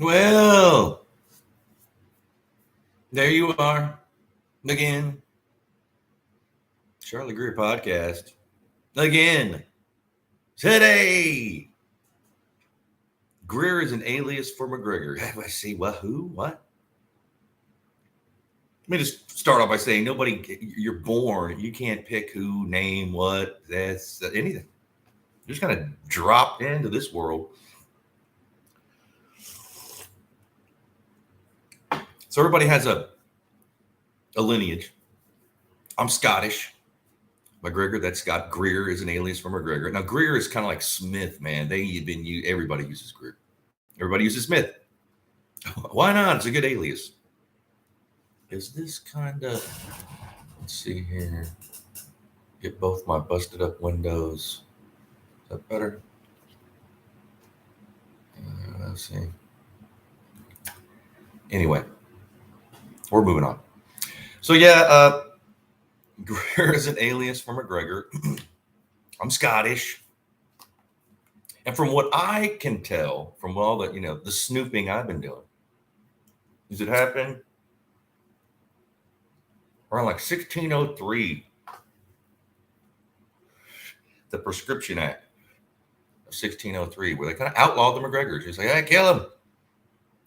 Well, there you are again. Charlie Greer podcast again today. Greer is an alias for Macgregor. I see. What? Who? What? Let me just start off by saying you're born. You can't pick who, name, what. That's anything. You're just kind of dropped into this world. So everybody has a lineage. I'm Scottish. Macgregor, that's Scott. Greer is an alias for Macgregor. Now, Greer is kind of like Smith, man. Everybody uses Greer. Everybody uses Smith. Why not? It's a good alias. Is this kind of, let's see here. Get both my busted up windows. Is that better? Let's see. Anyway, we're moving on. So yeah, Greer is an alias for Macgregor. I'm Scottish. And from what I can tell, from all the snooping I've been doing, does it happen around like 1603? The Prescription Act of 1603, where they kind of outlawed the Macgregors. They say, hey, kill him.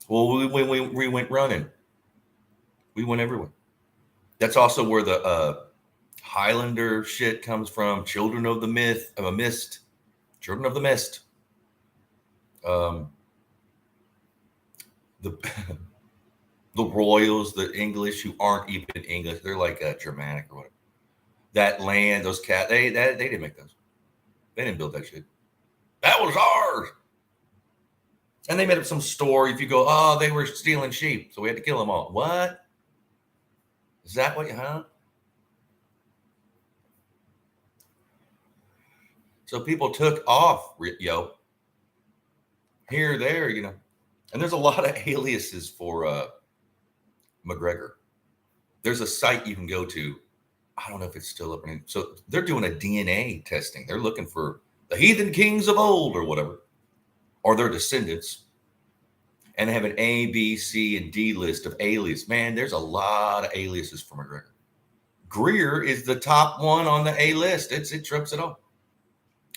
Well, we went running. We went everywhere. That's also where the Highlander shit comes from. Children of the Mist. Children of the Mist. The the Royals, the English who aren't even English, they're like Germanic or whatever. That land, those cats, they didn't make those. They didn't build that shit. That was ours. And they made up some story. If you go, oh, they were stealing sheep, so we had to kill them all. What? Is that what? Huh? So people took off, here, there, and there's a lot of aliases for Macgregor. There's a site you can go to. I don't know if it's still up. So they're doing a DNA testing. They're looking for the heathen kings of old or whatever, or their descendants. And they have an A, B, C, and D list of aliases. Man, there's a lot of aliases for Macgregor. Greer is the top one on the A list. It trumps it all.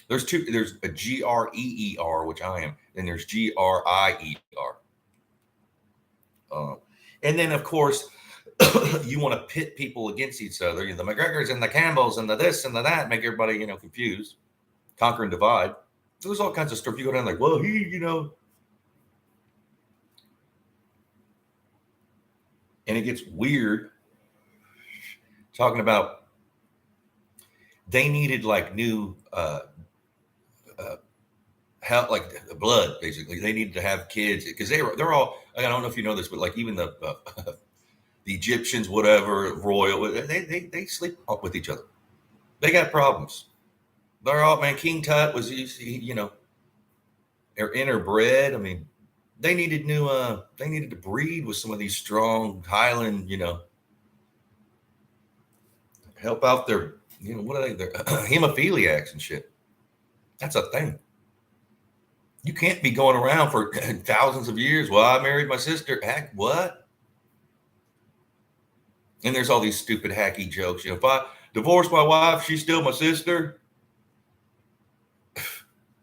There's two. There's a Greer, which I am, and there's Grier. And then, of course, you want to pit people against each other. The Macgregors and the Campbells and the this and the that, make everybody, confused. Conquer and divide. So there's all kinds of stuff. You go down like, well, and it gets weird talking about they needed like new help, like blood, basically. They needed to have kids because they're all, I don't know if you know this, but like even the Egyptians, whatever, royal, they sleep up with each other. They got problems. They're all, man, King Tut was, they're interbred. I mean, they needed to breed with some of these strong Highland, help out their, what are they, hemophiliacs and shit. That's a thing. You can't be going around for thousands of years. Well, I married my sister. Heck, what? And there's all these stupid hacky jokes. If I divorce my wife, she's still my sister.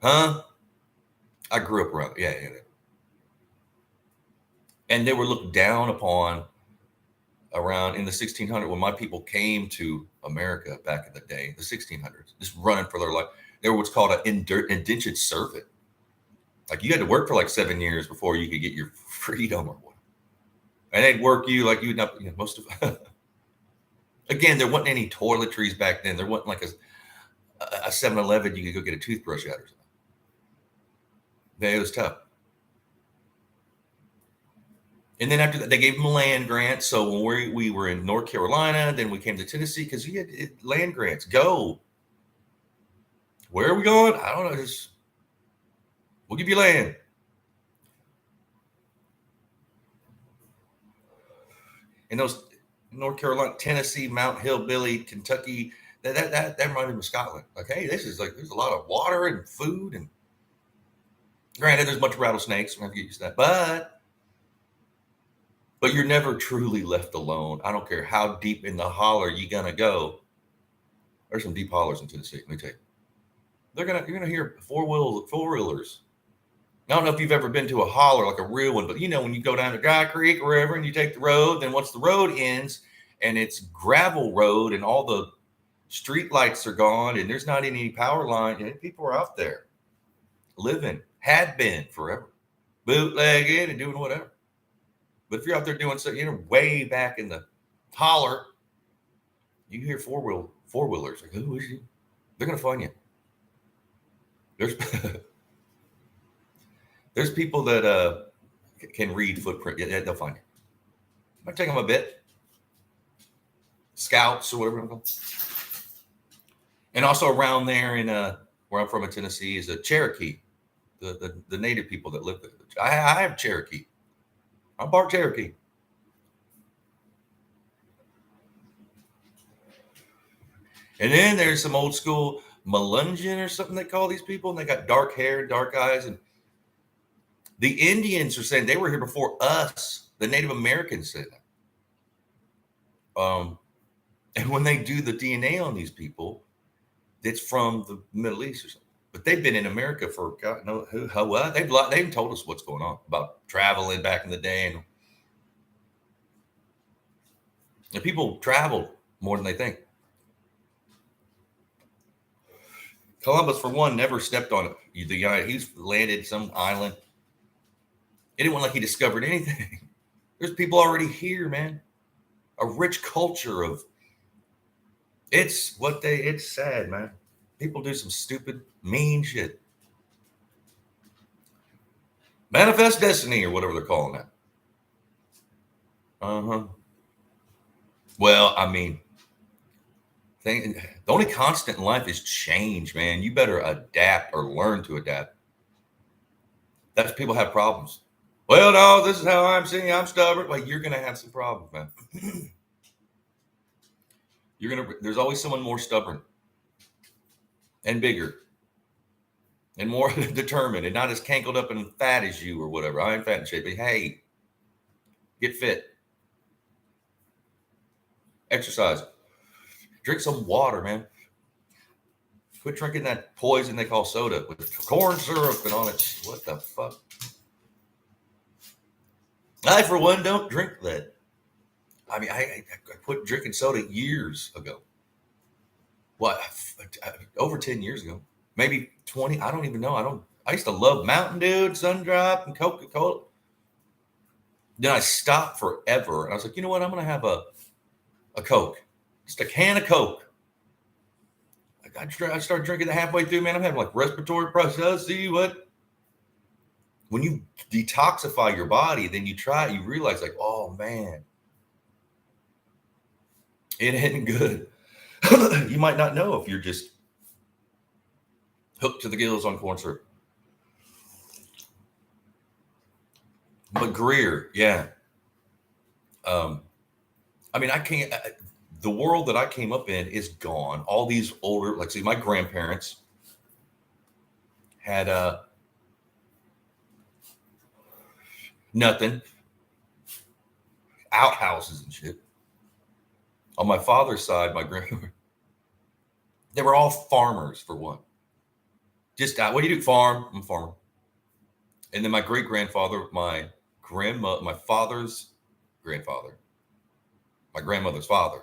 Huh? I grew up around. Yeah. And they were looked down upon around in the 1600s when my people came to America back in the day, the 1600s, just running for their life. They were what's called an indentured servant. Like you had to work for like 7 years before you could get your freedom or what. And they'd work you like you'd not, most of. Again, there wasn't any toiletries back then. There wasn't like a 7-Eleven you could go get a toothbrush out or something. It was tough. And then after that, they gave them a land grant. So when we were in North Carolina, then we came to Tennessee because you had land grants. Go. Where are we going? I don't know. We'll give you land. And those North Carolina, Tennessee, Mount Hillbilly, Kentucky, that reminded me of Scotland. Like, hey, this is like, there's a lot of water and food. And granted, there's a bunch of rattlesnakes. We're going to get used to that. But but you're never truly left alone. I don't care how deep in the holler you're gonna go. There's some deep hollers in Tennessee. Let me tell you, you're gonna hear four wheelers. I don't know if you've ever been to a holler like a real one, but when you go down to Guy Creek or wherever and you take the road, then once the road ends and it's gravel road and all the street lights are gone and there's not any power line, and people are out there living, had been forever, bootlegging and doing whatever. But if you're out there doing something, way back in the holler, you hear four wheelers. Like, who is you? They're gonna find you. There's there's people that can read footprint. Yeah, they'll find you. Might take them a bit. Scouts or whatever. And also around there in where I'm from in Tennessee is a Cherokee, the native people that live there. I have Cherokee. I'm part Cherokee. And then there's some old school Melungeon or something they call these people, and they got dark hair, dark eyes, and the Indians are saying they were here before us. The Native Americans said that. And when they do the DNA on these people, it's from the Middle East or something. But they've been in America for God knows what. They've told us what's going on about traveling back in the day, and people traveled more than they think. Columbus, for one, never stepped on it. He's landed some island. It didn't want like he discovered anything. There's people already here, man. A rich culture of it's sad, man. People do some stupid, mean shit. Manifest destiny or whatever they're calling that. Well, I mean, the only constant in life is change, man. You better adapt or learn to adapt. That's people have problems. Well, no, this is how I'm seeing. I'm stubborn. Like, you're gonna have some problems, man. There's always someone more stubborn and bigger and more determined and not as cankled up and fat as you or whatever. I ain't fat and shape, but hey, get fit. Exercise. Drink some water, man. Quit drinking that poison they call soda with corn syrup and all that. What the fuck? I, for one, don't drink that. I mean, I quit drinking soda years ago. What? Over 10 years ago. Maybe 20. I don't even know. I used to love Mountain Dew, Sundrop, and Coca-Cola. Then I stopped forever. And I was like, you know what? I'm going to have a Coke. Just a can of Coke. I started drinking it halfway through, man. I'm having like respiratory process. See what? When you detoxify your body, then you realize like, oh man, it ain't good. You might not know if you're just hooked to the gills on corn syrup. But Greer, yeah. I mean, I can't. The world that I came up in is gone. All these older, like, see, my grandparents had nothing, outhouses and shit. On my father's side, my grandparents, they were all farmers for one. Just what do you do? Farm. I'm a farmer. And then my great grandfather, my father's grandfather, my grandmother's father,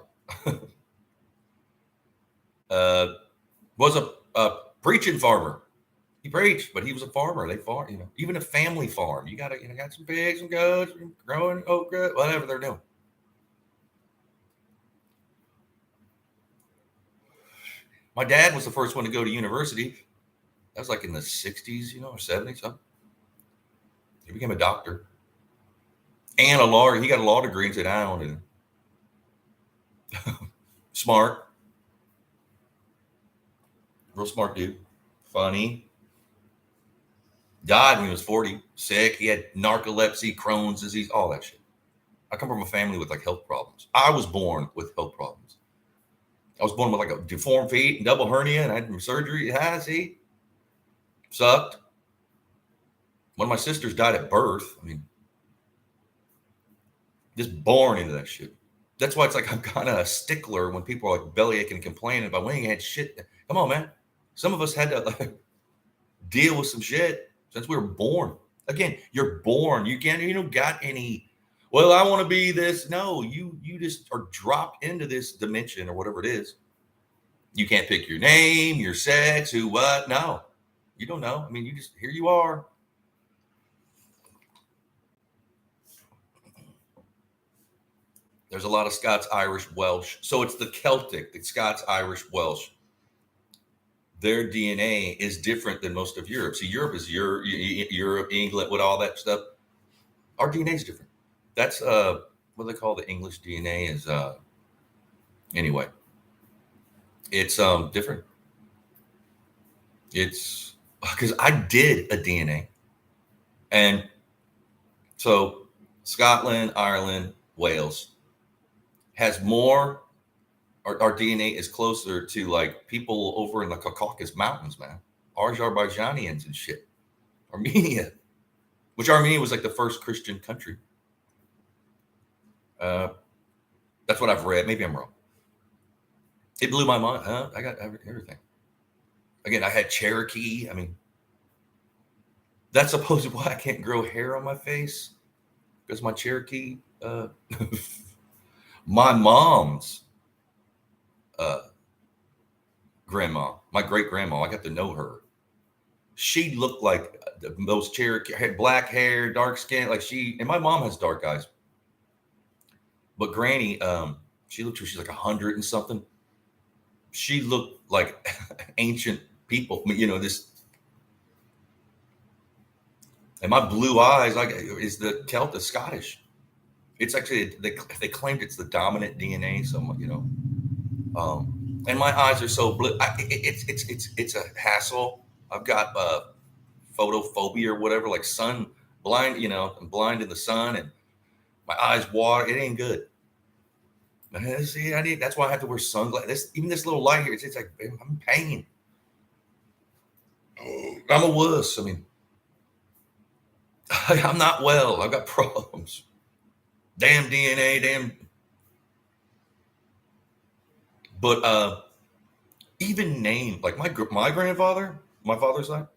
was a preaching farmer. He preached, but he was a farmer. They farm, even a family farm. You got some pigs and goats, growing okra, whatever they're doing. My dad was the first one to go to university. That was like in the 60s, or 70s, something. He became a doctor and a lawyer. He got a law degree and said, I don't want to. Smart. Real smart dude. Funny. Died when he was 40. Sick. He had narcolepsy, Crohn's disease, all that shit. I come from a family with like health problems. I was born with health problems. I was born with like a deformed feet and double hernia, and I had surgery. Yeah, see? Sucked. One of my sisters died at birth. I mean, Just born into that shit. That's why it's like I'm kind of a stickler when people are like belly aching and complaining about we ain't had shit. Come on, man. Some of us had to like deal with some shit since we were born. Again, you're born. You don't got any. Well, I want to be this. No, you just are dropped into this dimension or whatever it is. You can't pick your name, your sex, who, what. No, you don't know. I mean, you just here you are. There's a lot of Scots, Irish, Welsh. So it's the Celtic, the Scots, Irish, Welsh. Their DNA is different than most of Europe. See, Europe is Europe, England, with all that stuff. Our DNA is different. That's what they call the English DNA is anyway. It's different. It's because I did a DNA, and so Scotland, Ireland, Wales has more. Our DNA is closer to like people over in the Caucasus Mountains, man. Azerbaijanians and shit. Armenia, which Armenia was like the first Christian country. That's what I've read. Maybe I'm wrong. It blew my mind. Huh? I got everything. Again, I had Cherokee. I mean, that's supposedly why I can't grow hair on my face because my Cherokee. My mom's grandma, my great grandma, I got to know her. She looked like those Cherokee, had black hair, dark skin, like she. And my mom has dark eyes, but Granny, she looked. She's like 100 and something. She looked like ancient people, you know. This, and my blue eyes, like, is the Celt, the Scottish. It's actually they claimed it's the dominant DNA. So you know, and my eyes are so blue. It's a hassle. I've got photophobia or whatever, like sun blind. You know, I'm blind in the sun, and my eyes water. It ain't good. See, that's why I have to wear sunglasses. Even this little light here, it's like I'm in pain. I'm a wuss. I mean, I'm not well. I've got problems. Damn DNA, damn. But even name like my grandfather, my father's side,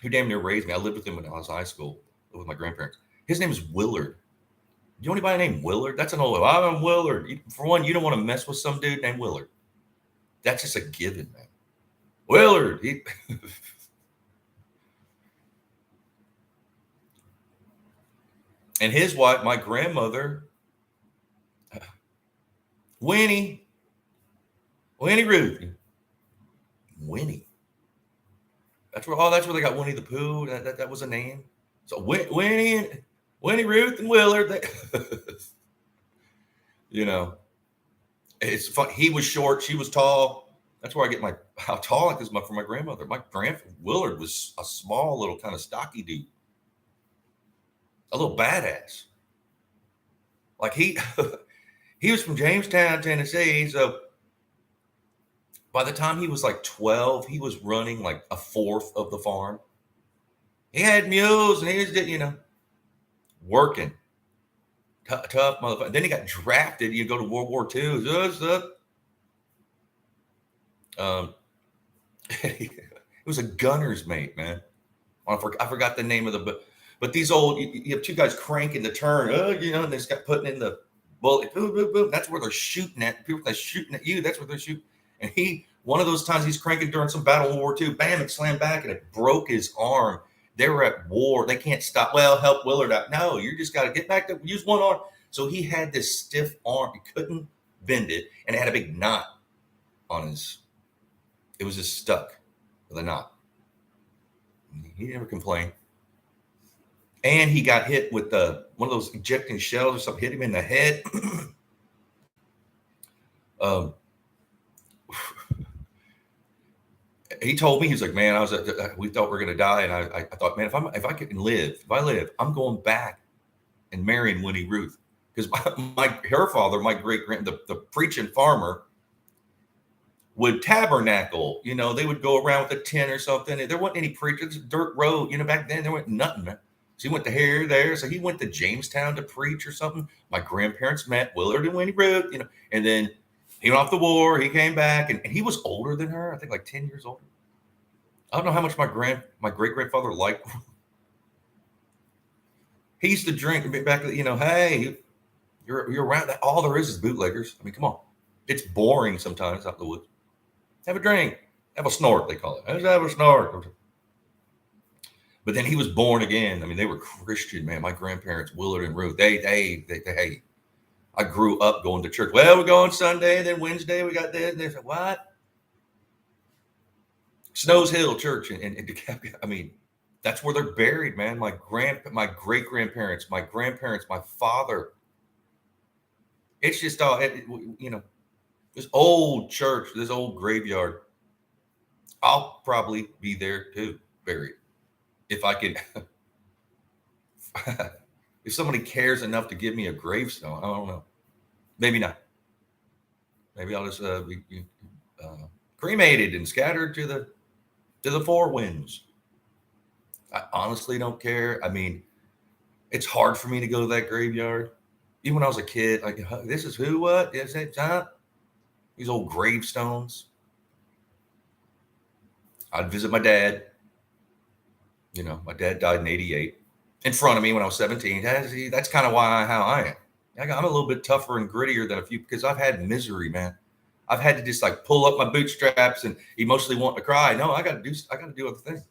who damn near raised me. I lived with him when I was in high school with my grandparents. His name is Willard. Do you know anybody named Willard? That's an old. I'm Willard. For one, you don't want to mess with some dude named Willard. That's just a given, man. Willard. And his wife, my grandmother, Winnie Ruth. Winnie. That's where they got Winnie the Pooh. That was a name. So Winnie Ruth and Willard. You know, it's fun. He was short. She was tall. That's where I get how tall I is from my grandmother. My Willard was a small little kind of stocky dude. A little badass. Like he was from Jamestown, Tennessee. So by the time he was like 12, he was running like a fourth of the farm. He had mules and he was, you know, working. Tough motherfucker. Then he got drafted. You go to World War II. He was a gunner's mate, man. I forgot the name of the but these old, you have two guys cranking the turn, you know, and they just got putting in the bullet. Boom, boom, boom. That's where they're shooting at. People that shooting at you, that's where they're shooting. And one of those times he's cranking during some battle in World War II, bam, it slammed back and it broke his arm. They were at war. They can't stop. Well, help Willard out. No, you just got to get back to use one arm. So he had this stiff arm. He couldn't bend it. And it had a big knot on it was just stuck with a knot. He never complained. And he got hit with one of those ejecting shells or something, hit him in the head. He told me, he was like, man, we thought we were going to die. And I thought, man, if I can live, I'm going back and marrying Winnie Ruth. Because her father, my the preaching farmer, would tabernacle. You know, they would go around with a tent or something. And there wasn't any preachers, dirt road. You know, back then there wasn't nothing, man. So he went to here, there. So he went to Jamestown to preach or something. My grandparents met Willard and Winnie Root, and then he went off the war. He came back, and he was older than her. I think like 10 years older. I don't know how much my great grandfather liked. He used to drink back. Hey, you're around that. All there is bootleggers. I mean, come on. It's boring sometimes out in the woods. Have a drink. Have a snort, they call it. Let's have a snort. But then he was born again. I mean, they were Christian, man. My grandparents, Willard and Ruth, they hey, I grew up going to church. Well, we're going Sunday, and then Wednesday we got this. And they said, what? Snows Hill Church in DeKalb. I mean, that's where they're buried, man. My great grandparents, my grandparents, my father. It's just all, this old church, this old graveyard. I'll probably be there too, buried. If I could, if somebody cares enough to give me a gravestone, I don't know. Maybe not. Maybe I'll just be cremated and scattered to the four winds. I honestly don't care. I mean, it's hard for me to go to that graveyard. Even when I was a kid, like, this is who, what? Is that John? These old gravestones. I'd visit my dad. My dad died in 88 in front of me when I was 17. That's kind of how I am. I'm a little bit tougher and grittier than a few because I've had misery, man. I've had to just like pull up my bootstraps and emotionally want to cry. No, I got to do other things.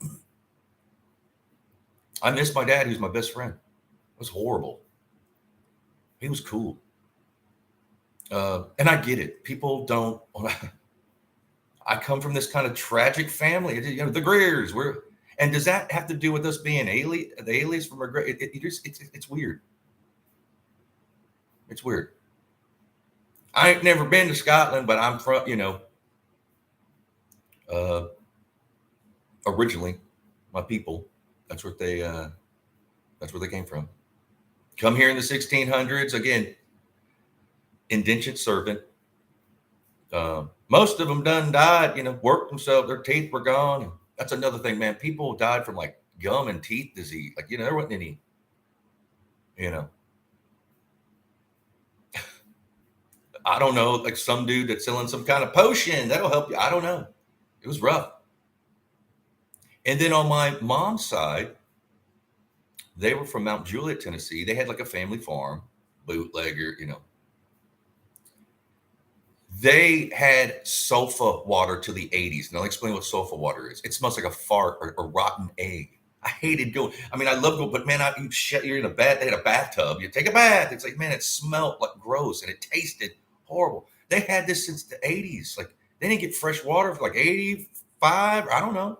I miss my dad, who's my best friend. It was horrible. He was cool. And I get it. People don't. I come from this kind of tragic family. The Greers. And does that have to do with us being the alias from Macgregor? It's weird. It's weird. I ain't never been to Scotland, but I'm from, originally my people. That's where they came from. Come here in the 1600s again. Indentured servant. Most of them done died. Worked themselves. Their teeth were gone. And that's another thing, man. People died from like gum and teeth disease. Like, there wasn't any, I don't know, like some dude that's selling some kind of potion that'll help you. I don't know. It was rough. And then on my mom's side, they were from Mount Juliet, Tennessee. They had like a family farm, bootlegger, They had sulfa water to the 80s. And I'll explain what sulfa water is. It smells like a fart or a rotten egg. I hated going. I mean, I love going, but man, you're in a bath. They had a bathtub. You take a bath. It's like, man, it smelled like gross and it tasted horrible. They had this since the 80s. Like, they didn't get fresh water for like 85. I don't know.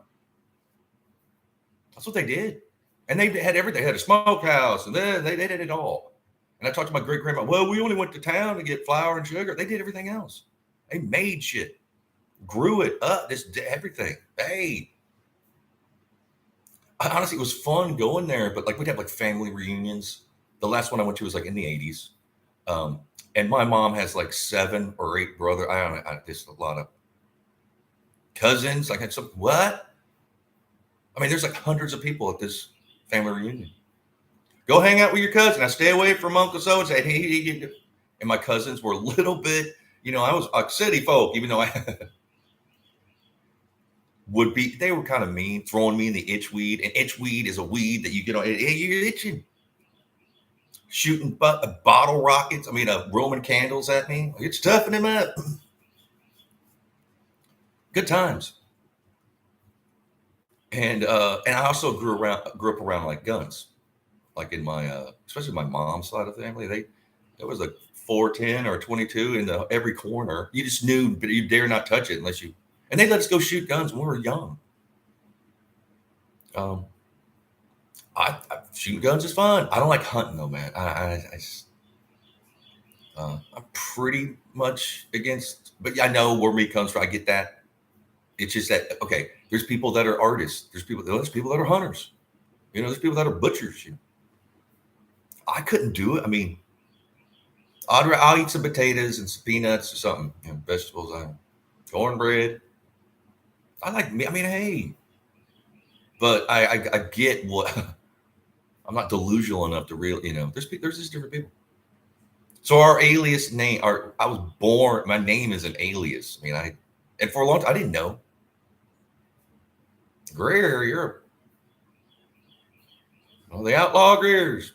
That's what they did. And they had everything. They had a smokehouse and then they did it all. And I talked to my great grandma. Well, we only went to town to get flour and sugar. They did everything else. They made shit, grew it up, everything. Hey, honestly, it was fun going there. But like we'd have like family reunions. The last one I went to was like in the 80s. And my mom has like 7 or 8 brothers. I don't know. Just a lot of cousins. Like what? I mean, there's like hundreds of people at this family reunion. Go hang out with your cousin. I stay away from Uncle So and say, hey. And my cousins were a little bit, I was a city folk, even though I would be, they were kind of mean, throwing me in the itchweed. And itchweed is a weed that you get on, you're itching. Shooting bottle rockets, Roman candles at me. It's toughing them up. Good times. And I also grew up around like guns. Like in my, especially my mom's side of the family, there was a 410 or 22 in every corner. You just knew, but you dare not touch it unless you. And they let us go shoot guns when we were young. Shooting guns is fun. I don't like hunting though, man. I'm pretty much against, but I know where meat comes from. I get that. It's just that okay. There's people that are artists. There's people that are hunters. There's people that are butchers. I couldn't do it. I'll eat some potatoes and some peanuts or something, vegetables, cornbread. I like meat. Hey, but I get what I'm not delusional enough to really, there's just different people. So our alias name, I was born, my name is an alias. I mean, and for a long time, I didn't know. Greer, you're the outlaw Greers.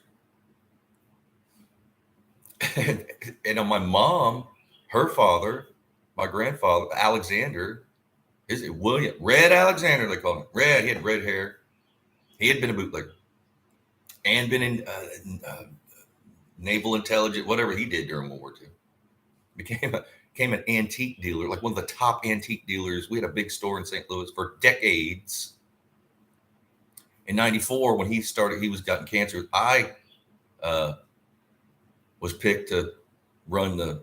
And on my mom, her father, my grandfather, Alexander, is it William? Red Alexander, they call him. Red, he had red hair. He had been a bootlegger and been in naval intelligence, whatever he did during World War II. Became an antique dealer, like one of the top antique dealers. We had a big store in St. Louis for decades. In '94, when he started, he was gotten cancer. I was picked to run the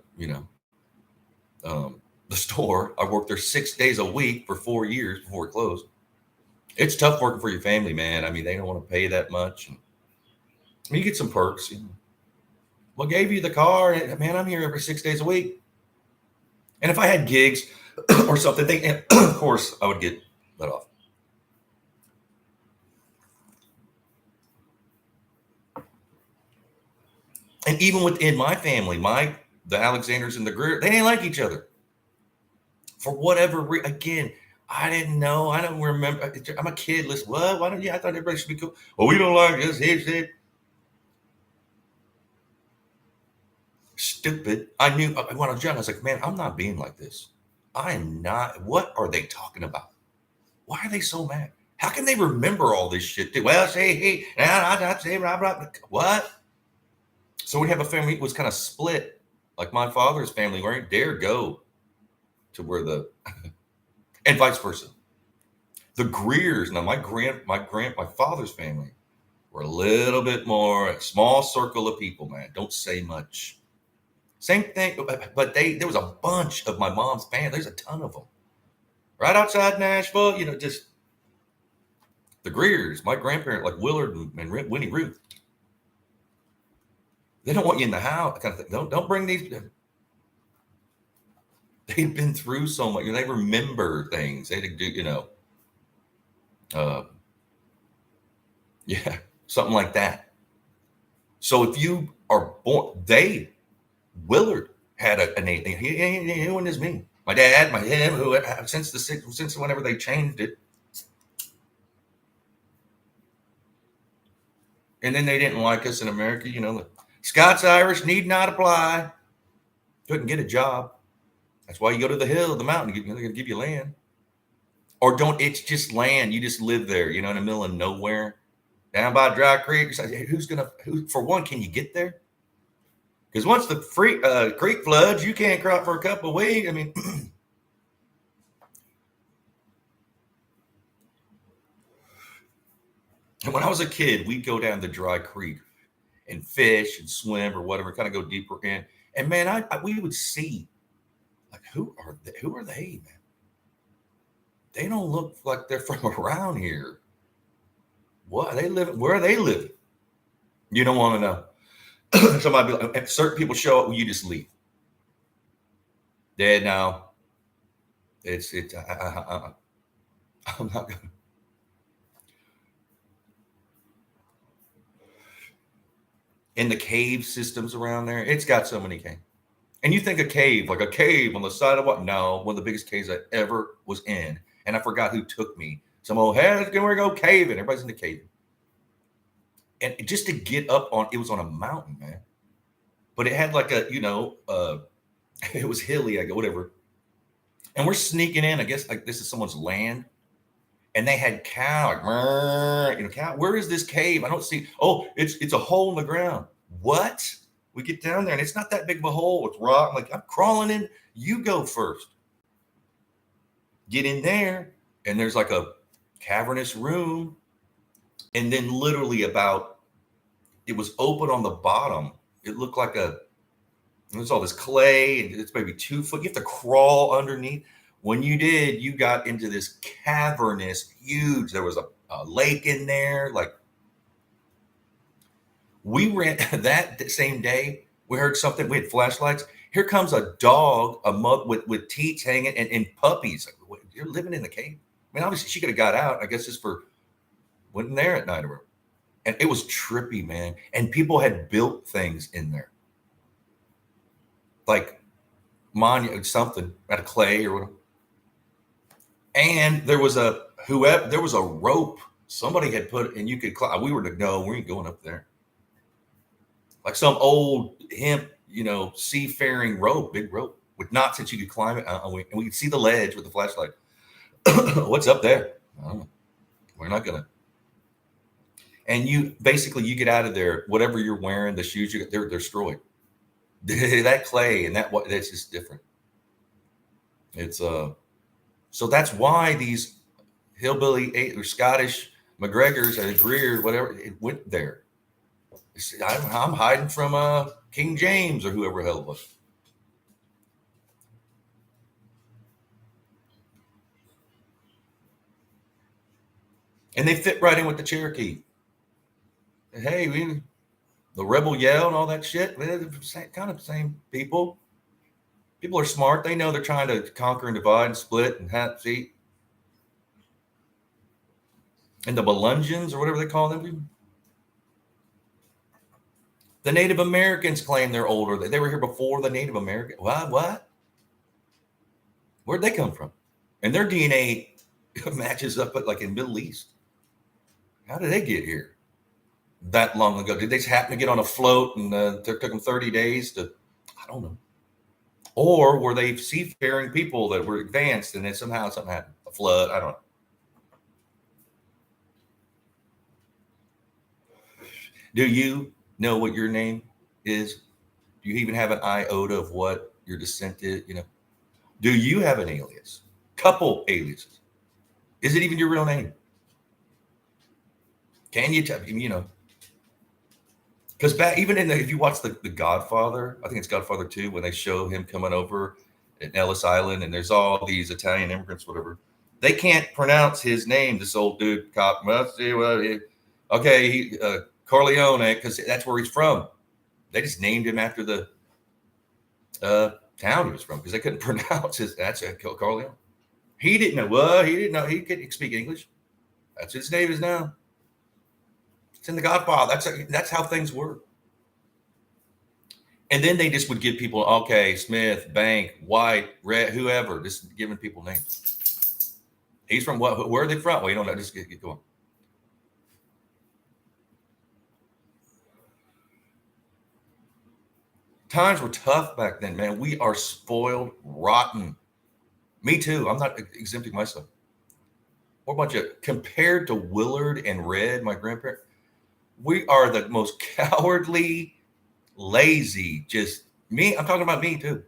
store. I worked there 6 days a week for 4 years before it closed. It's tough working for your family, man. I mean, they don't want to pay that much. And, you get some perks. What gave you the car? Man, I'm here every 6 days a week. And if I had gigs or something, of course, I would get let off. And even within my family, the Alexanders and the Greer, they didn't like each other. For whatever reason, again, I didn't know. I don't remember. I'm a kid. Listen, what? Why don't you? I thought everybody should be cool. Well, we don't like this. Here's stupid. I knew when I was young, I was like, man, I'm not being like this. I am not. What are they talking about? Why are they so mad? How can they remember all this shit? Well, say, hey, I say, what? So we have a family that was kind of split. Like my father's family weren't dare go to where and vice versa. The Greers, now my father's family were a little bit more a small circle of people, man. Don't say much. Same thing, but there was a bunch of my mom's family. There's a ton of them. Right outside Nashville, just the Greers, my grandparent, like Willard and Winnie Ruth. They don't want you in the house, kind of thing. Don't bring these. They've been through so much. They remember things. They do, yeah, something like that. So if you are born, Willard had a name. He wasn't as mean. My dad, him, who since whenever they changed it, and then they didn't like us in America. The Scots Irish need not apply. Couldn't get a job. That's why you go to the hill, the mountain. They're going to give you land, or don't. It's just land. You just live there. In the middle of nowhere, down by Dry Creek. Who for one, can you get there? Because once the creek floods, you can't crop for a couple of weeks. I mean, and when I was a kid, we'd go down the Dry Creek and fish and swim or whatever, kind of go deeper in. And man, we would see, like, who are they, man? They don't look like they're from around here. What are they living? Where are they living? You don't want to know. Somebody be like, certain people show up when you just leave. Dead now. I'm not gonna. In the cave systems around there, it's got so many caves. And you think a cave, like a cave on the side of what? No, one of the biggest caves I ever was in. And I forgot who took me. Some old, hey, let's go caving. Everybody's in the cave. And just to get up on, it was on a mountain, man. But it had like a, it was hilly, I go, whatever. And we're sneaking in, I guess, like this is someone's land. And they had cow, like, cow. Where is this cave? I don't see. Oh, it's a hole in the ground. What? We get down there and it's not that big of a hole. It's rock. I'm like, I'm crawling in. You go first. Get in there. And there's like a cavernous room. And then literally it was open on the bottom. It looked like there's all this clay and it's maybe 2 foot. You have to crawl underneath. When you did, you got into this cavernous, huge, there was a lake in there. Like, we ran that same day. We heard something. We had flashlights. Here comes a dog, a mug with teats hanging and puppies. Like, you're living in the cave. I mean, obviously she could have got out. I guess just for wasn't there at night or And it was trippy, man. And people had built things in there, like monument, something out of clay or whatever. And there was a rope somebody had put, and you could climb. We were like, no, we ain't going up there. Like some old hemp, seafaring rope, big rope with knots that you could climb it. And we could see the ledge with the flashlight. What's up there? I don't know. We're not gonna. And you get out of there. Whatever you're wearing, the shoes they're destroyed. That clay and that's just different. It's so that's why these hillbilly or Scottish Macgregors or Greer, whatever, it went there. I'm hiding from King James or whoever the hell it was. And they fit right in with the Cherokee. Hey, the rebel yell and all that shit. They're kind of the same people. People are smart. They know they're trying to conquer and divide and split and have seat. And the Melungeons or whatever they call them. The Native Americans claim they're older. They were here before the Native Americans. What? Where'd they come from? And their DNA matches up with like in Middle East. How did they get here that long ago? Did they just happen to get on a float and it took them 30 days to, I don't know. Or were they seafaring people that were advanced and then somehow something happened? A flood? I don't know. Do you know what your name is? Do you even have an iota of what your descent is? Do you have an alias? Couple aliases. Is it even your real name? Can you tell? Because even if you watch the Godfather, I think it's Godfather 2, when they show him coming over at Ellis Island, and there's all these Italian immigrants, whatever. They can't pronounce his name. This old dude, cop. Okay, Corleone, because that's where he's from. They just named him after the town he was from because they couldn't pronounce his. That's Corleone. He didn't know. Well, he didn't know he could speak English. That's what his name is now. It's in the Godfather. That's how things work. And then they just would give people, okay, Smith, Bank, White, Red, whoever, just giving people names. He's from what? Where are they from? Well, you don't know. Just get going. Times were tough back then, man. We are spoiled, rotten. Me too. I'm not exempting myself. What about you? Compared to Willard and Red, my grandparents, we are the most cowardly, lazy, just me. I'm talking about me too.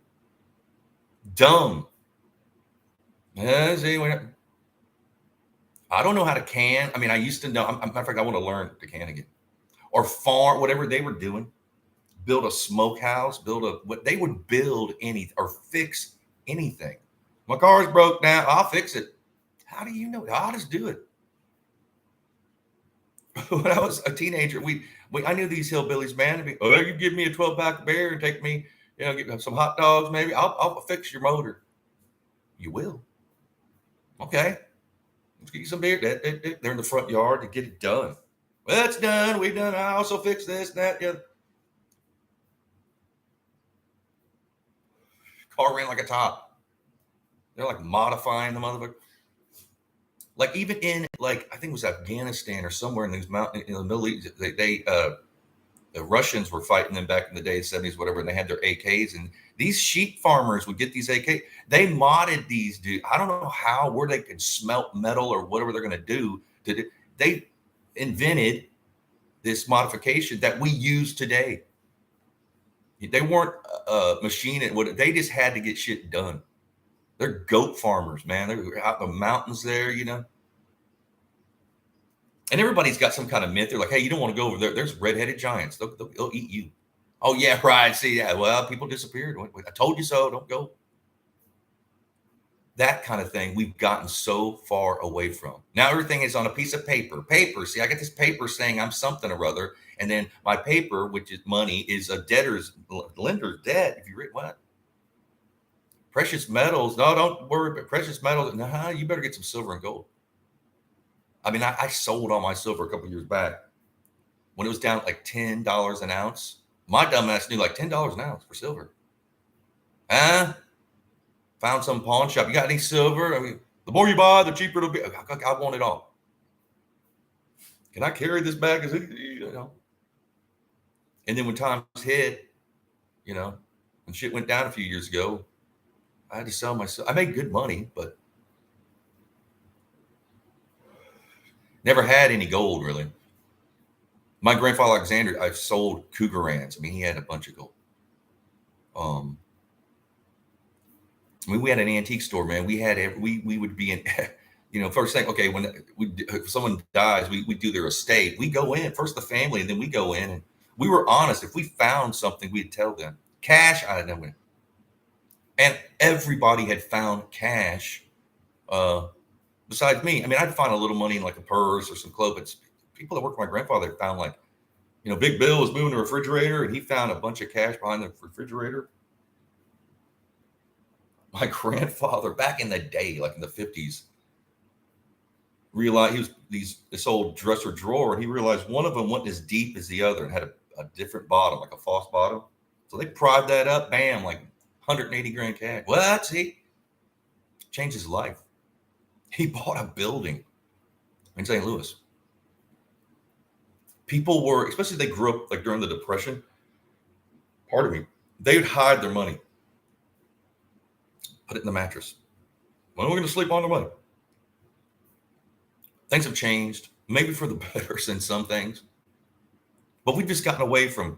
Dumb. See, I don't know how to can. I mean, I used to know. Matter of fact, I want to learn to can again. Or farm, whatever they were doing. Build a smokehouse, what they would build anything or fix anything. My car's broke now. I'll fix it. How do you know? I'll just do it. When I was a teenager, I knew these hillbillies, man. You give me a 12-pack of beer and take me, get some hot dogs, maybe. I'll fix your motor. You will. Okay. Let's get you some beer. They're in the front yard to get it done. Well, it's done. We've done. I also fix this and that. Yeah. Car ran like a top. They're like modifying the motherfucker. Like even in I think it was Afghanistan or somewhere in these mountains in the Middle East, the Russians were fighting them back in the day, 70s, whatever, and they had their AKs. And these sheep farmers would get these AK. They modded these dudes. I don't know where they could smelt metal or whatever they're going to do. They invented this modification that we use today. They weren't machining it. They just had to get shit done. They're goat farmers, man. They're out in the mountains there, And everybody's got some kind of myth. They're like, hey, you don't want to go over there. There's red-headed giants. They'll eat you. Oh, yeah, right. See, yeah. Well, people disappeared. I told you so. Don't go. That kind of thing we've gotten so far away from. Now everything is on a piece of paper. Paper. See, I got this paper saying I'm something or other. And then my paper, which is money, is a lender's debt. If you read what? Precious metals. No, don't worry about precious metals. No, you better get some silver and gold. I mean, I sold all my silver a couple of years back. when it was down like $10 an ounce. My dumbass knew like $10 an ounce for silver. Huh? Found some pawn shop. You got any silver? I mean, the more you buy, the cheaper it'll be. I want it all. Can I carry this bag? You know. And then when times hit, you know, when shit went down a few years ago, I had to sell myself. I made good money, but never had any gold really. My grandfather Alexander, I've sold Cougarans. I mean, he had a bunch of gold. I mean, we had an antique store, man. We had we would be in, you know, first thing. Okay, when if someone dies, we do their estate. We go in first, the family, and then we go in, and we were honest. If we found something, we'd tell them. Cash, I know, and everybody had found cash. Besides me, I mean, I'd find a little money in like a purse or some clothes. But people that worked with my grandfather found like, you know, Big Bill was moving the refrigerator, and he found a bunch of cash behind the refrigerator. My grandfather, back in the day, like in the 50s, realized he was this old dresser drawer, and he realized one of them wasn't as deep as the other and had a different bottom, like a false bottom. So they pried that up, bam, like 180 grand cash. What? See, changed his life. He bought a building in St. Louis. People were, especially they grew up like during the Depression. Part of me, they would hide their money, put it in the mattress. When are we going to sleep on the money? Things have changed, maybe for the better in some things, but we've just gotten away from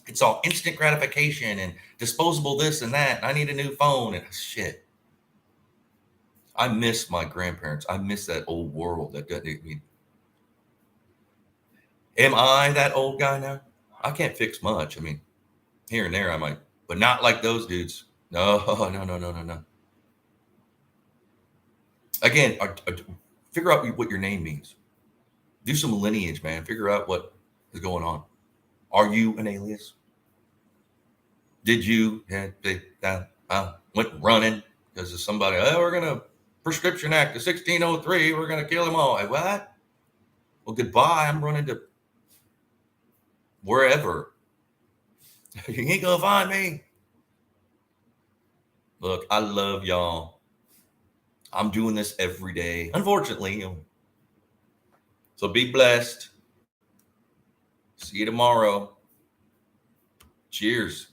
it's all instant gratification and disposable this and that. And I need a new phone and shit. I miss my grandparents. I miss that old world. That doesn't. I mean, am I that old guy now? I can't fix much. I mean, here and there I might, but not like those dudes. No, no. Again, figure out what your name means. Do some lineage, man. Figure out what is going on. Are you an alias? Did you went running because of somebody? Oh, we're gonna Prescription Act of 1603. We're gonna kill them all. Like, what? Well, goodbye. I'm running to wherever. You ain't gonna find me. Look, I love y'all. I'm doing this every day, unfortunately. So be blessed. See you tomorrow. Cheers.